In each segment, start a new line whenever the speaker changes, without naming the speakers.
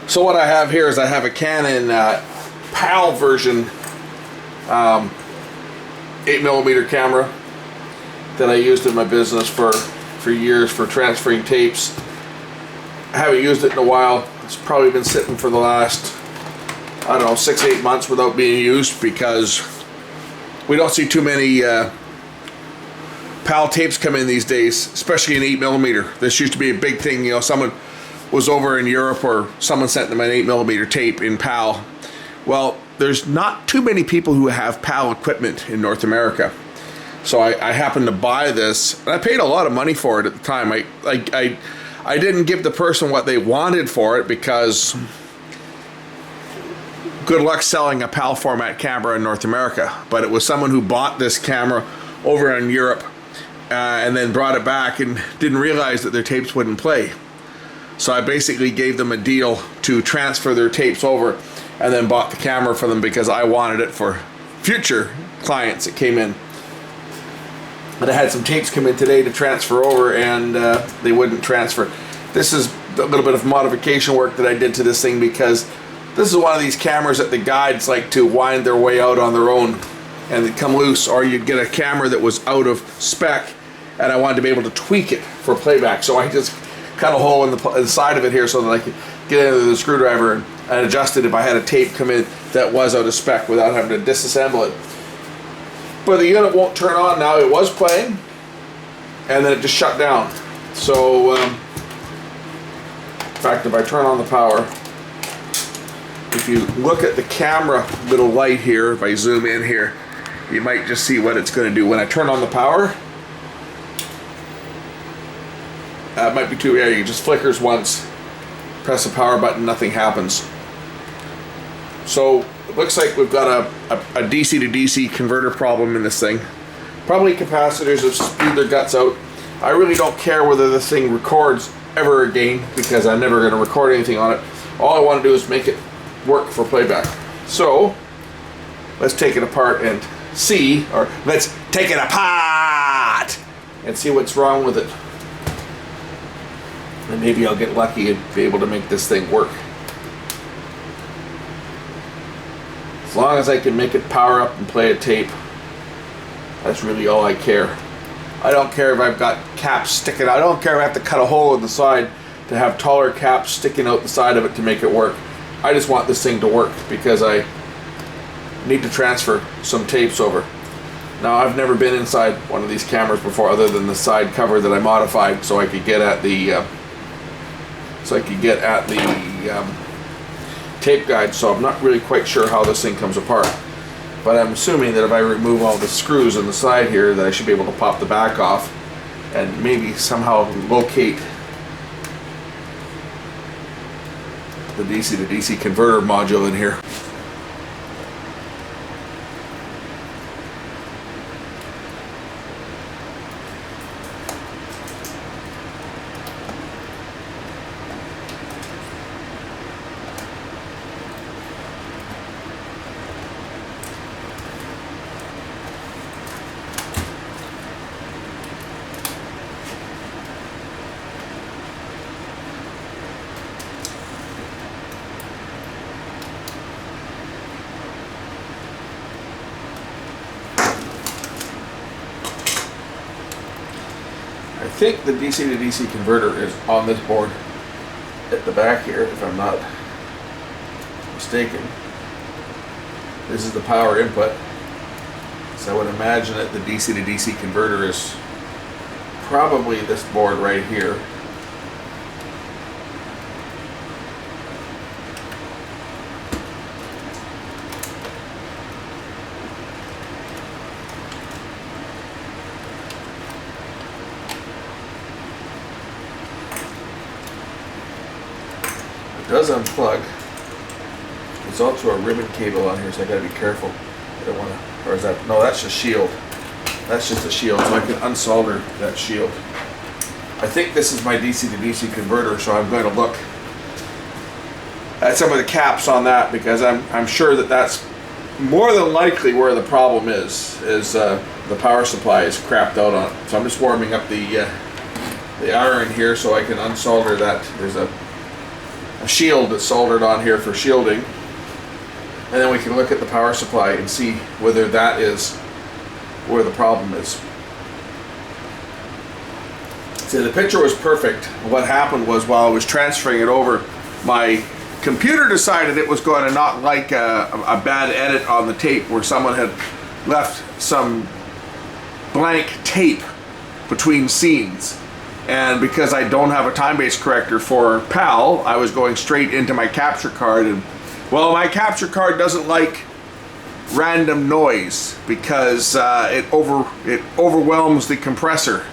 So what I have here is I have a Canon PAL version 8mm camera that I used in my business for years for transferring tapes. I haven't used it in a while. It's probably been sitting for the last, I don't know, 6-8 months without being used because we don't see too many PAL tapes come in these days, especially in 8mm. This used to be a big thing, you know, someone was over in Europe or someone sent them an 8mm tape in PAL. Well, there's not too many people who have PAL equipment in North America. So I happened to buy this, and I paid a lot of money for it at the time. I didn't give the person what they wanted for it because good luck selling a PAL format camera in North America. But it was someone who bought this camera over in Europe and then brought it back and didn't realize that their tapes wouldn't play. So I basically gave them a deal to transfer their tapes over and then bought the camera for them because I wanted it for future clients that came in. But I had some tapes come in today to transfer over and they wouldn't transfer. This is a little bit of modification work that I did to this thing because this is one of these cameras that the guides like to wind their way out on their own and they come loose, or you'd get a camera that was out of spec and I wanted to be able to tweak it for playback. So I just cut a hole in the side of it here so that I could get into the screwdriver and adjust it if I had a tape come in that was out of spec without having to disassemble it. But the unit won't turn on now. It was playing and then it just shut down. So in fact, if I turn on the power, if you look at the camera little light here, if I zoom in here, you might just see what it's going to do. When I turn on the power, it might be too airy. It just flickers once. Press the power button, nothing happens. So it looks like we've got a DC to DC converter problem in this thing. Probably capacitors have spewed their guts out. I really don't care whether this thing records ever again because I'm never going to record anything on it. All I want to do is make it work for playback. So let's take it apart and see, or let's take it apart and see what's wrong with it. And maybe I'll get lucky and be able to make this thing work. As long as I can make it power up and play a tape, that's really all I care. I don't care if I've got caps sticking out. I don't care if I have to cut a hole in the side to have taller caps sticking out the side of it to make it work. I just want this thing to work because I need to transfer some tapes over. Now, I've never been inside one of these cameras before other than the side cover that I modified so I could get at the tape guide, so I'm not really quite sure how this thing comes apart. But I'm assuming that if I remove all the screws on the side here that I should be able to pop the back off and maybe somehow locate the DC to DC converter module in here. I think the DC to DC converter is on this board at the back here, if I'm not mistaken. This is the power input. So I would imagine that the DC to DC converter is probably this board right here. It does unplug. There's also a ribbon cable on here, so I gotta be careful. I don't wanna, or is that, no, that's just shield. That's just a shield, so I can unsolder that shield. I think this is my DC to DC converter, so I'm going to look at some of the caps on that because I'm sure that that's more than likely where the problem is the power supply is crapped out on it. So I'm just warming up the iron here so I can unsolder that. There's a shield that's soldered on here for shielding, and then we can look at the power supply and see whether that is where the problem is. See, the picture was perfect. What happened was, while I was transferring it over, my computer decided it was going to not like a bad edit on the tape where someone had left some blank tape between scenes. And because I don't have a time-based corrector for PAL, I was going straight into my capture card, and well, my capture card doesn't like random noise because it overwhelms the compressor,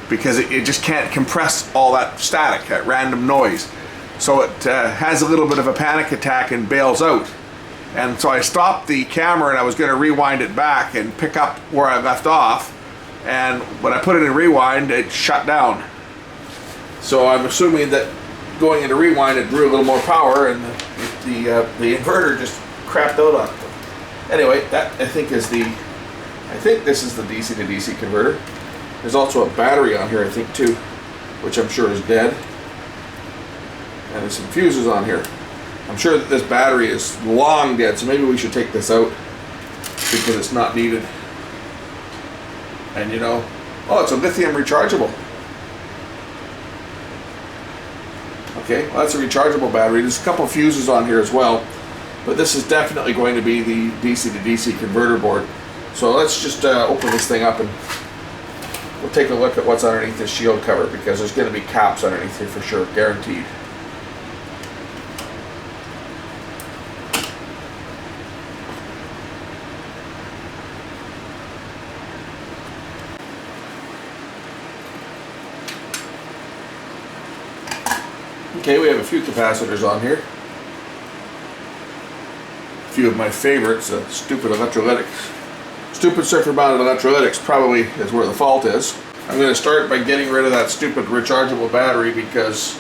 because it just can't compress all that static, that random noise. So it has a little bit of a panic attack and bails out. And so I stopped the camera and I was going to rewind it back and pick up where I left off. And when I put it in rewind, it shut down. So I'm assuming that going into rewind, it drew a little more power, and the inverter just crapped out on it. Anyway, that I think this is the DC to DC converter. There's also a battery on here, I think, too, which I'm sure is dead. And there's some fuses on here. I'm sure that this battery is long dead, so maybe we should take this out because it's not needed. And you know, oh, it's a lithium rechargeable. Okay, well, that's a rechargeable battery. There's a couple of fuses on here as well, but this is definitely going to be the DC to DC converter board. So let's just open this thing up and we'll take a look at what's underneath this shield cover, because there's going to be caps underneath here for sure, guaranteed. Okay, we have a few capacitors on here. A few of my favorites, stupid electrolytics. Stupid surfer-mounted electrolytics probably is where the fault is. I'm going to start by getting rid of that stupid rechargeable battery, because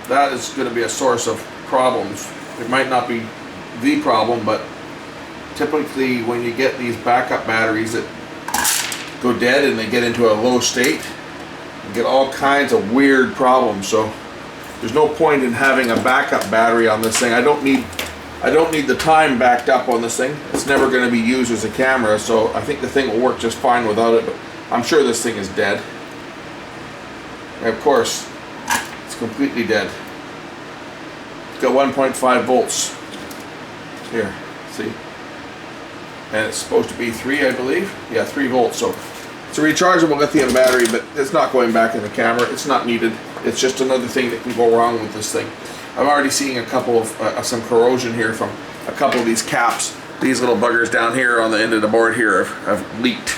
that is going to be a source of problems. It might not be the problem, but typically when you get these backup batteries that go dead and they get into a low state, you get all kinds of weird problems. So there's no point in having a backup battery on this thing. I don't need the time backed up on this thing. It's never going to be used as a camera, so I think the thing will work just fine without it, but I'm sure this thing is dead. And of course, it's completely dead. It's got 1.5 volts. Here, see? And it's supposed to be 3, I believe. Yeah, 3 volts. So it's a rechargeable lithium battery, but it's not going back in the camera. It's not needed. It's just another thing that can go wrong with this thing. I'm already seeing a couple of some corrosion here from a couple of these caps. These little buggers down here on the end of the board here have leaked.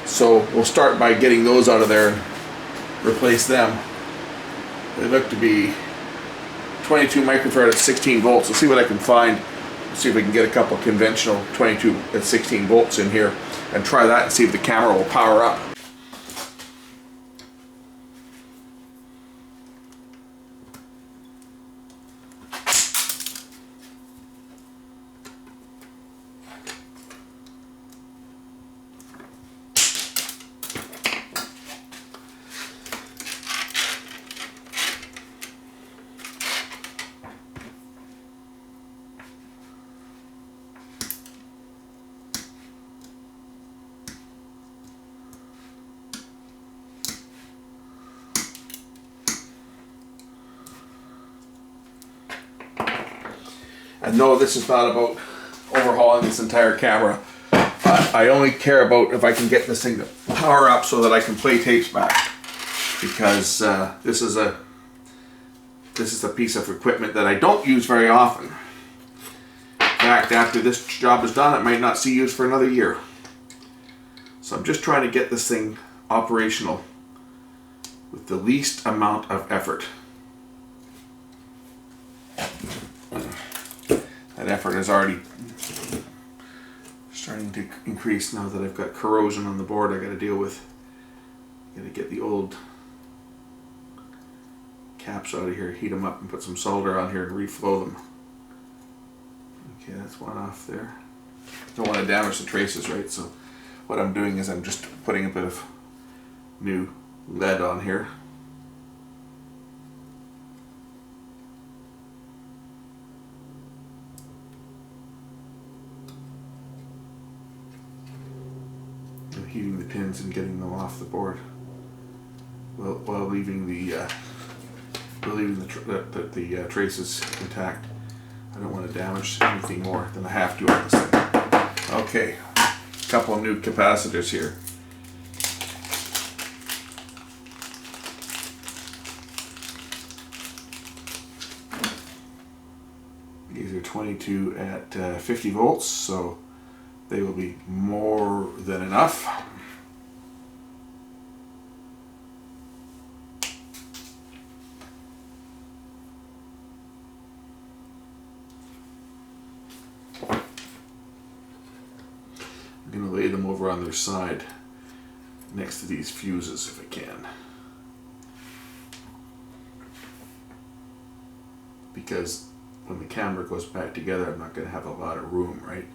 So we'll start by getting those out of there and replace them. They look to be 22 microfarad at 16 volts. We'll see what I can find. See if we can get a couple conventional 22 at 16 volts in here and try that and see if the camera will power up. And no, this is not about overhauling this entire camera. I only care about if I can get this thing to power up so that I can play tapes back. Because this is a piece of equipment that I don't use very often. In fact, after this job is done, it might not see use for another year. So I'm just trying to get this thing operational with the least amount of effort. That effort is already starting to increase now that I've got corrosion on the board I got to deal with. Got to get the old caps out of here, heat them up and put some solder on here and reflow them. Okay, that's one off there. Don't want to damage the traces, right? So what I'm doing is I'm just putting a bit of new lead on here. heating the pins and getting them off the board while leaving the traces intact. I don't want to damage anything more than I have to on this thing. Okay, a couple of new capacitors here. These are 22 at 50 volts, so they will be more than enough. I'm going to lay them over on their side next to these fuses if I can, because when the camera goes back together I'm not going to have a lot of room, right?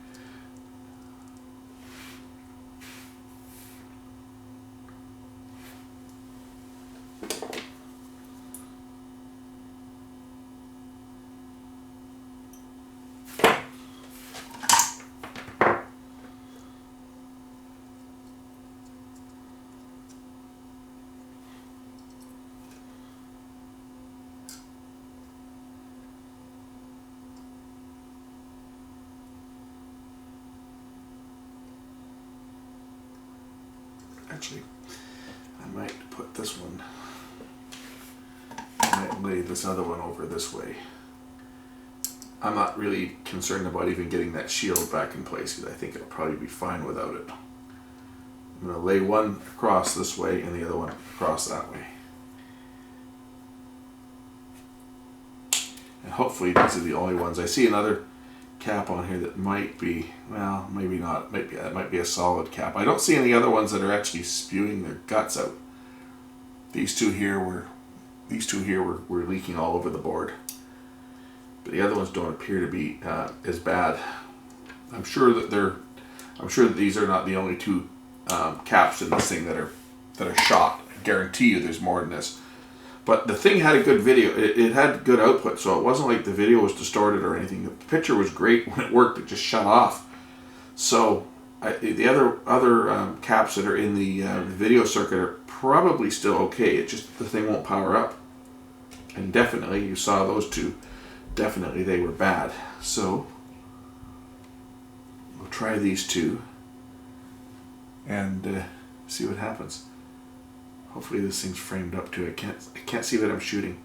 Actually, I might put this one, I might lay this other one over this way. I'm not really concerned about even getting that shield back in place because I think it'll probably be fine without it. I'm going to lay one across this way and the other one across that way. And hopefully these are the only ones. I see another cap on here that might be, well, maybe not, maybe that might be a solid cap. I don't see any other ones that are actually spewing their guts out. These two here were leaking all over the board, but the other ones don't appear to be as bad. I'm sure that these are not the only two caps in this thing that are shot. I guarantee you there's more than this. But the thing had a good video. It had good output, so it wasn't like the video was distorted or anything. The picture was great when it worked. It just shut off. So the other caps that are in the video circuit are probably still okay. It just, the thing won't power up. And definitely, you saw those two. Definitely, they were bad. So we'll try these two and see what happens. Hopefully this thing's framed up too. I can't see that I'm shooting.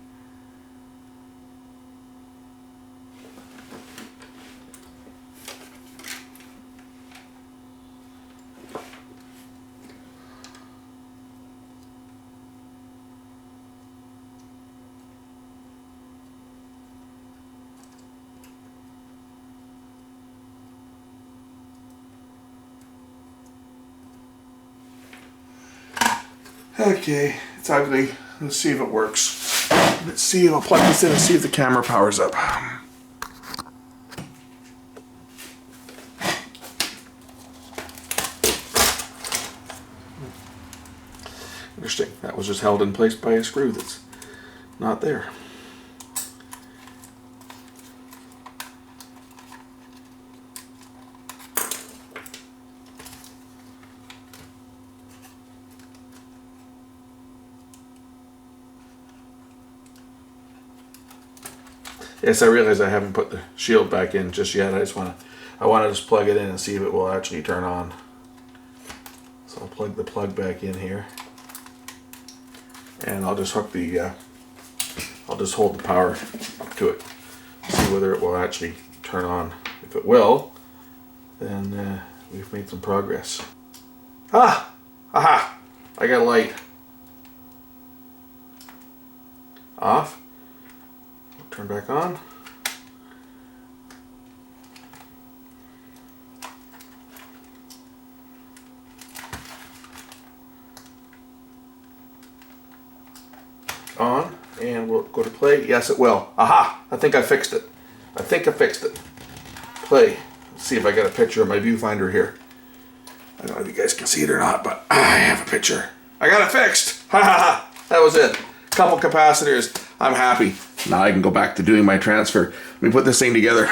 Okay, it's ugly. Let's see if it works. Let's see, I'll plug this in and see if the camera powers up. Interesting, that was just held in place by a screw that's not there. Yes, I realize I haven't put the shield back in just yet. I want to just plug it in and see if it will actually turn on. So I'll plug the plug back in here, and I'll just hook the, I'll just hold the power up to it, see whether it will actually turn on. If it will, then we've made some progress. Ah! Aha! I got a light. Off. Turn back on. On, and we'll go to play. Yes, it will. Aha! I think I fixed it. I think I fixed it. Play. Let's see if I got a picture of my viewfinder here. I don't know if you guys can see it or not, but I have a picture. I got it fixed. Ha ha ha! That was it. Couple capacitors. I'm happy. Now I can go back to doing my transfer. Let me put this thing together.